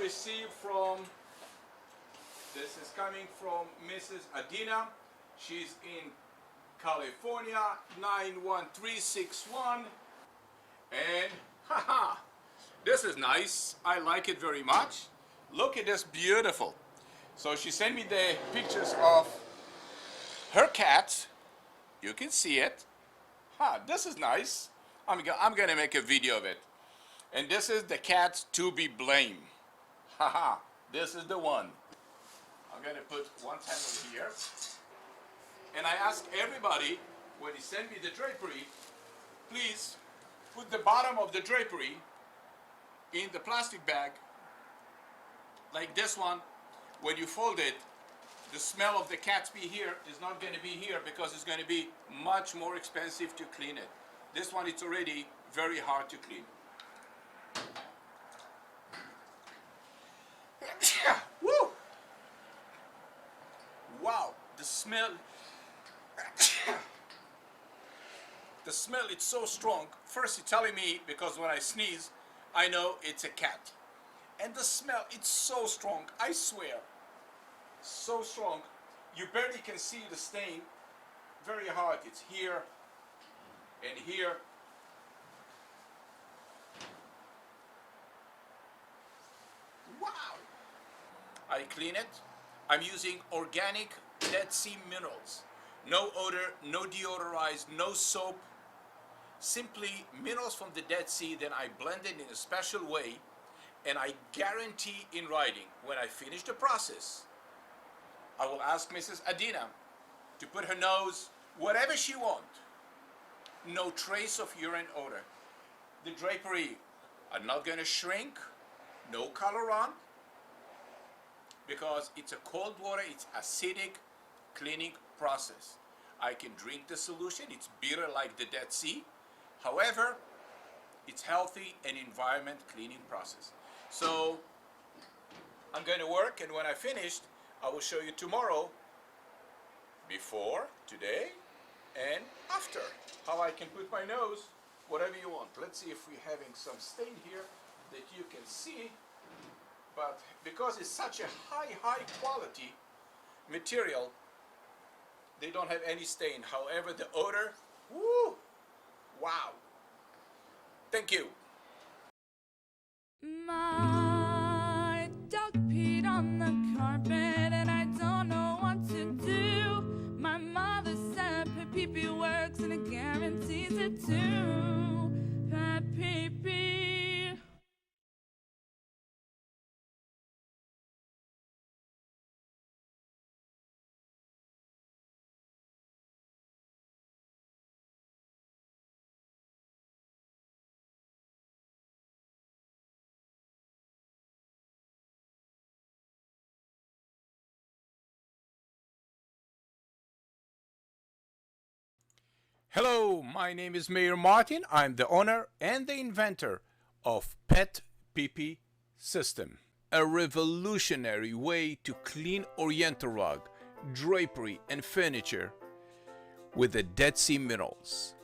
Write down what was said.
received from, this is coming from Mrs. Adina. She's in California, 91361. And haha, this is nice. I like it very much. Look at this, beautiful. So she sent me the pictures of her cat. You can see it. This is nice. I'm gonna make a video of it. And this is the cat to be blamed. Haha, this is the one. I'm gonna put one panel here. And I ask everybody, when he sent me the drapery, please put the bottom of the drapery in the plastic bag, like this one. When you fold it, the smell of the cat's pee here is not going to be here because it's going to be much more expensive to clean it. This one, it's already very hard to clean. Woo! Wow, the smell. The smell, it's so strong. First, it's telling me, because when I sneeze, I know it's a cat. And the smell, it's so strong, I swear. So strong. You barely can see the stain. Very hard. It's here and here. Wow! I clean it. I'm using organic Dead Sea minerals. No odor, no deodorized, no soap. Simply minerals from the Dead Sea. Then I blend it in a special way, and I guarantee in writing, when I finish the process, I will ask Mrs. Adina to put her nose whatever she wants. No trace of urine odor. The drapery are not going to shrink. No colorant, because it's a cold water, it's acidic cleaning process. I can drink the solution. It's bitter like the Dead Sea. However, it's healthy and environment cleaning process. So I'm going to work, and when I finished, I will show you tomorrow, before, today, and after, how I can put my nose, whatever you want. Let's see if we're having some stain here that you can see. But because it's such a high quality material, they don't have any stain. However, the odor, woo, wow. Thank you. My dog peed on the carpet and I don't know what to do. My mother said PetPeePee works and it guarantees it too. PetPeePee. Hello, my name is Mayor Martin. I'm the owner and the inventor of PetPeePee System, a revolutionary way to clean Oriental rug, drapery, and furniture with the Dead Sea minerals.